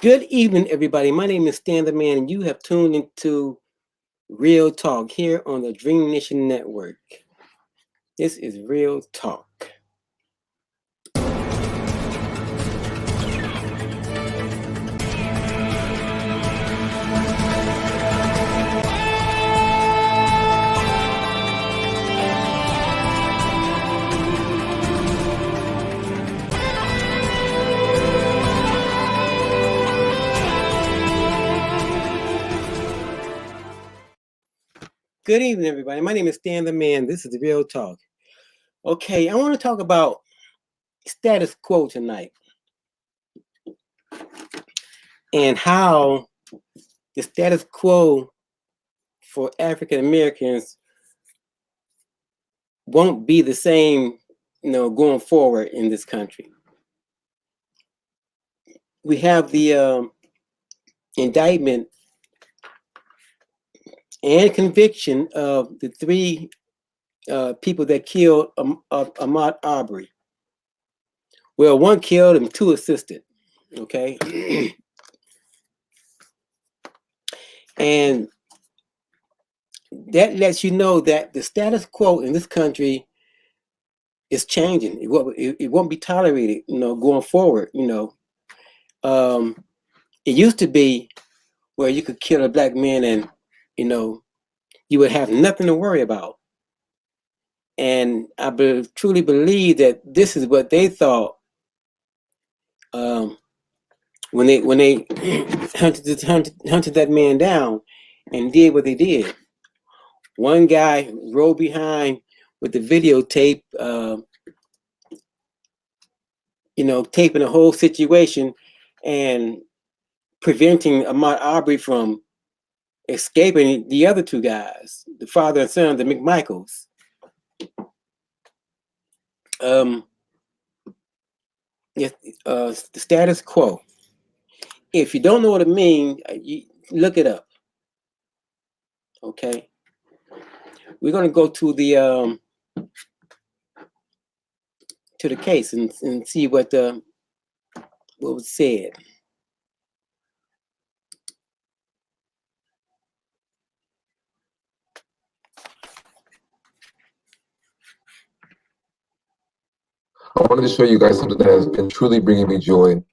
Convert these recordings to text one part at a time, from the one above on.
Good evening, everybody. My name is Stan the Man, and you have tuned into Real Talk here on the Dream Nation Network. This is Real Talk. Good evening, everybody. My name is Stan the Man. This is Real Talk. Okay, I want to talk about status quo tonight and how the status quo for African Americans won't be the same, going forward in this country. We have the indictment and conviction of the three people that killed Ahmaud Arbery. Well, one killed and two assisted. Okay, and that lets you know that the status quo in this country is changing. It won't be tolerated, going forward. It used to be where you could kill a black man and you would have nothing to worry about. And I truly believe that this is what they thought when they hunted that man down and did what they did. One guy rode behind with the videotape, taping the whole situation and preventing Ahmaud Arbery from escaping the other two guys, the father and son, the McMichaels. The status quo. If you don't know what it means, you look it up. Okay. We're going to go to the case and see what was said. I wanted to show you guys something that has been truly bringing me joy.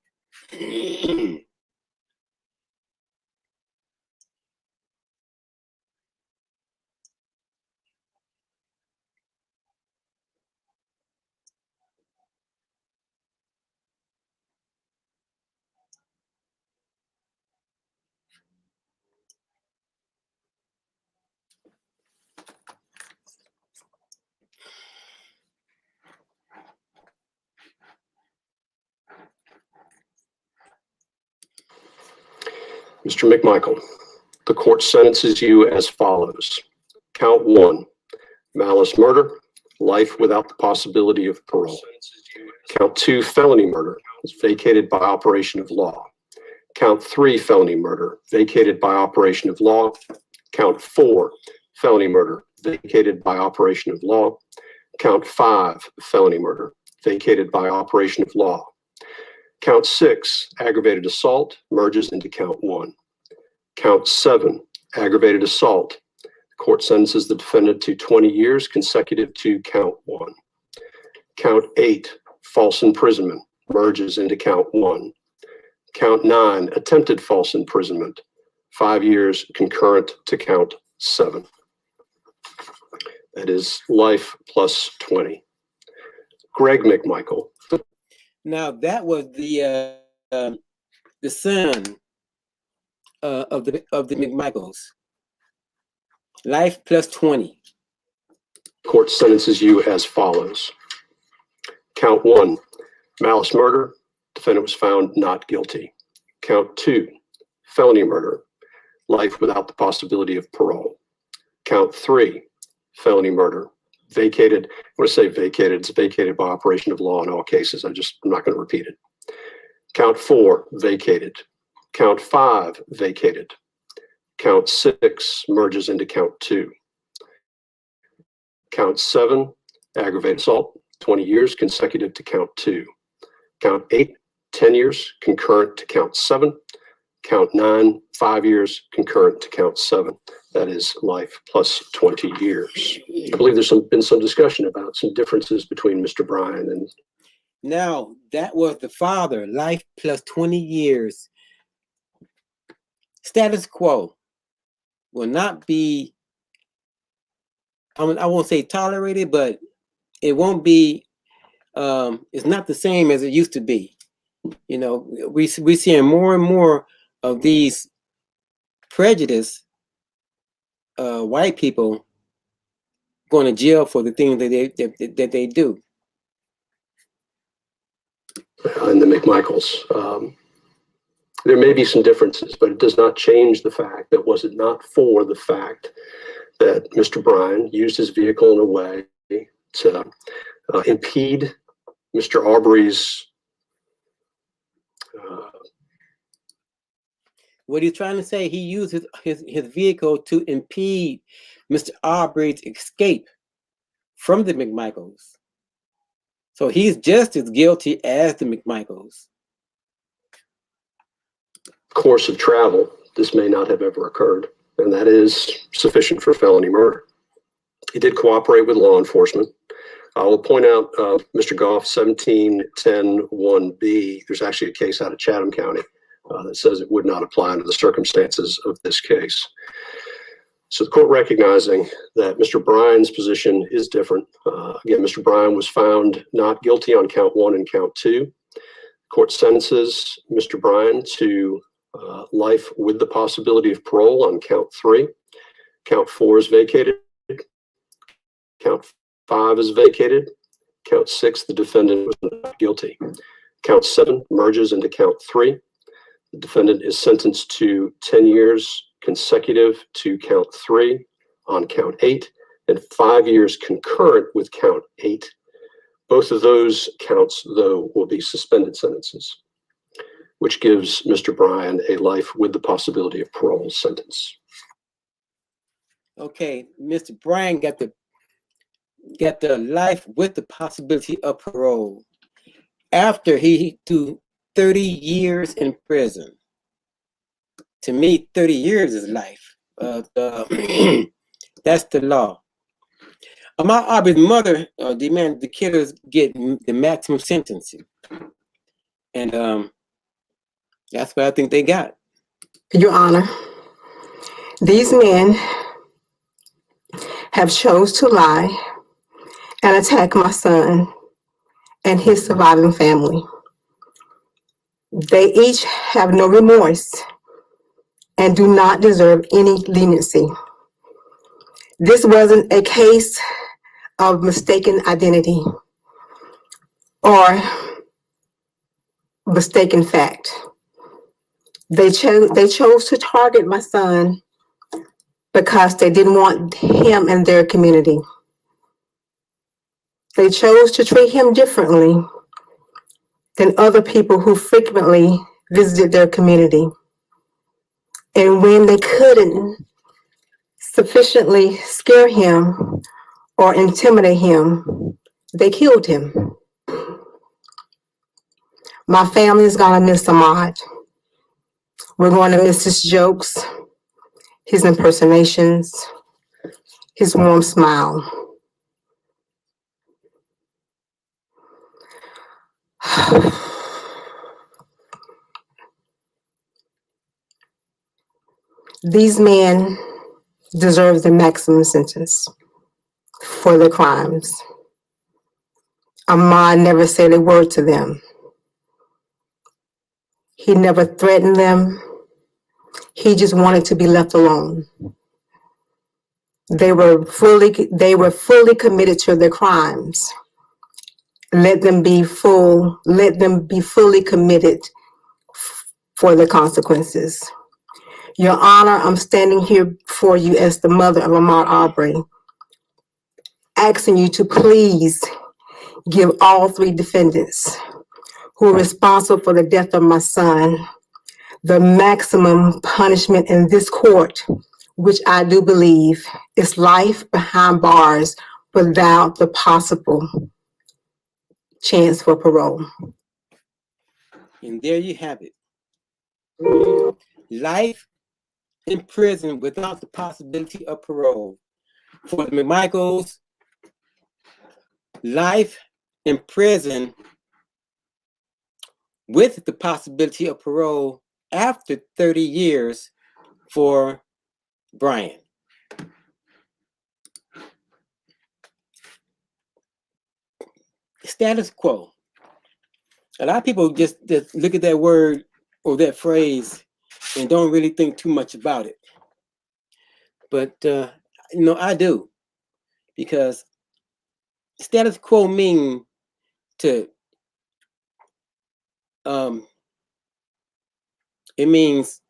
Mr. McMichael, the court sentences you as follows. Count 1, malice murder, life without the possibility of parole. Count 2, felony murder, is vacated by operation of law. Count 3, felony murder, vacated by operation of law. Count 4, felony murder, vacated by operation of law. Count 5, felony murder, vacated by operation of law. Count 6, aggravated assault, merges into count 1. Count 7, aggravated assault. The court sentences the defendant to 20 years consecutive to count 1. Count 8, false imprisonment, merges into count 1. Count 9, attempted false imprisonment, 5 years concurrent to count 7. That is life plus 20. Greg McMichael. Now that was the son of the McMichaels. Life plus 20. Court sentences you as follows. Count 1, malice murder. Defendant was found not guilty. Count 2, felony murder. Life without the possibility of parole. Count 3, felony murder. Vacated. When I say vacated, it's vacated by operation of law in all cases. I'm not going to repeat it. Count 4, vacated. Count 5, vacated. Count 6 merges into count 2. Count 7, aggravated assault, 20 years consecutive to count 2. Count 8, 10 years concurrent to count 7. Count 9, 5 years, concurrent to count 7. That is life plus 20 years. I believe there's been some discussion about some differences between Mr. Bryan and. Now, that was the father, life plus 20 years. Status quo will not be, I won't say tolerated, but it won't be, it's not the same as it used to be. You know, we're seeing more and more of these prejudiced white people going to jail for the things that they do. And the McMichaels. There may be some differences, but it does not change the fact that was it not for the fact that Mr. Bryan used his vehicle in a way to impede Mr. Arbery's. What he's trying to say, he used his vehicle to impede Mr. Arbery's escape from the McMichaels. So he's just as guilty as the McMichaels. Course of travel, this may not have ever occurred, and that is sufficient for felony murder. He did cooperate with law enforcement. I will point out Mr. Goff 1710-1B. There's actually a case out of Chatham County that says it would not apply under the circumstances of this case. So the court recognizing that Mr. Bryan's position is different. Again, Mr. Bryan was found not guilty on count 1 and count 2. Court sentences Mr. Bryan to life with the possibility of parole on count 3. Count 4 is vacated. Count 5 is vacated. Count 6, the defendant was not guilty. Count 7 merges into count 3. The defendant is sentenced to 10 years consecutive to count 3 on count 8 and 5 years concurrent with count 8. Both of those counts, though, will be suspended sentences, which gives Mr. Bryan a life with the possibility of parole sentence. Okay, Mr. Bryan got the life with the possibility of parole after he do 30 years in prison. To me, 30 years is life. That's the law. Ahmaud Arbery's mother demanded the killers get the maximum sentencing. And that's what I think they got. Your Honor, these men have chose to lie and attack my son and his surviving family. They each have no remorse and do not deserve any leniency. This wasn't a case of mistaken identity or mistaken fact. They chose to target my son because they didn't want him in their community. They chose to treat him differently than other people who frequently visited their community. And when they couldn't sufficiently scare him or intimidate him, they killed him. My family is gonna miss Ahmaud. We're going to miss his jokes, his impersonations, his warm smile. These men deserve the maximum sentence for their crimes. Ahmaud never said a word to them. He never threatened them. He just wanted to be left alone. They were fully committed to their crimes. Let them be fully committed for the consequences. Your Honor, I'm standing here before you as the mother of Ahmaud Arbery, asking you to please give all 3 defendants who are responsible for the death of my son the maximum punishment in this court, which I do believe is life behind bars without the possible chance for parole. And there you have it. life in prison without the possibility of parole. For the McMichaels, life in prison with the possibility of parole after 30 years for Brian. Status quo. A lot of people just look at that word or that phrase and don't really think too much about it. But, I do. Because status quo means to, it means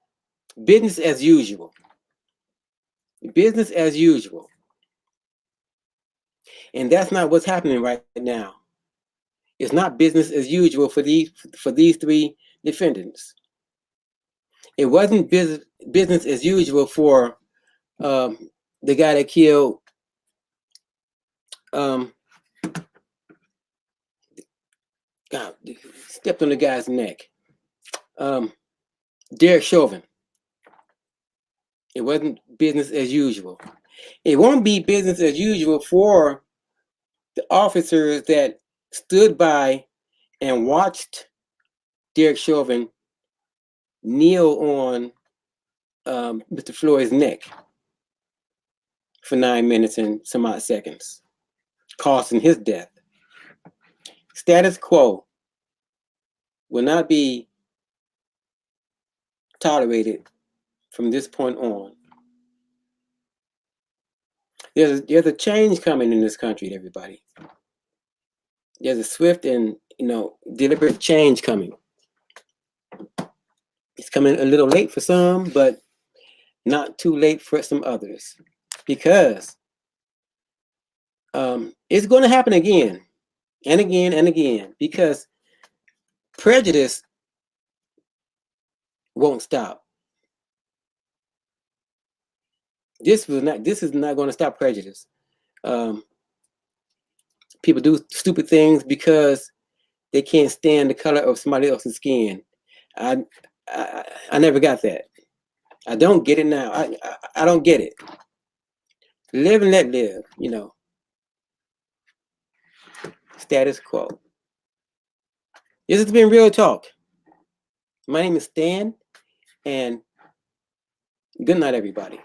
business as usual. Business as usual. And that's not what's happening right now. It's not business as usual for these three defendants. It wasn't business as usual for the guy that killed God, stepped on the guy's neck. Derek Chauvin. It wasn't business as usual. It won't be business as usual for the officers that stood by and watched Derek Chauvin kneel on Mr. Floyd's neck for 9 minutes and some odd seconds, causing his death. Status quo will not be tolerated from this point on. There's a change coming in this country, everybody. There's a swift and deliberate change coming. It's coming a little late for some, but not too late for some others, because it's going to happen again and again and again, because prejudice won't stop. This is not going to stop prejudice. People do stupid things because they can't stand the color of somebody else's skin. I never got that. I don't get it now. I don't get it. Live and let live, Status quo. This has been Real Talk. My name is Stan, and good night, everybody.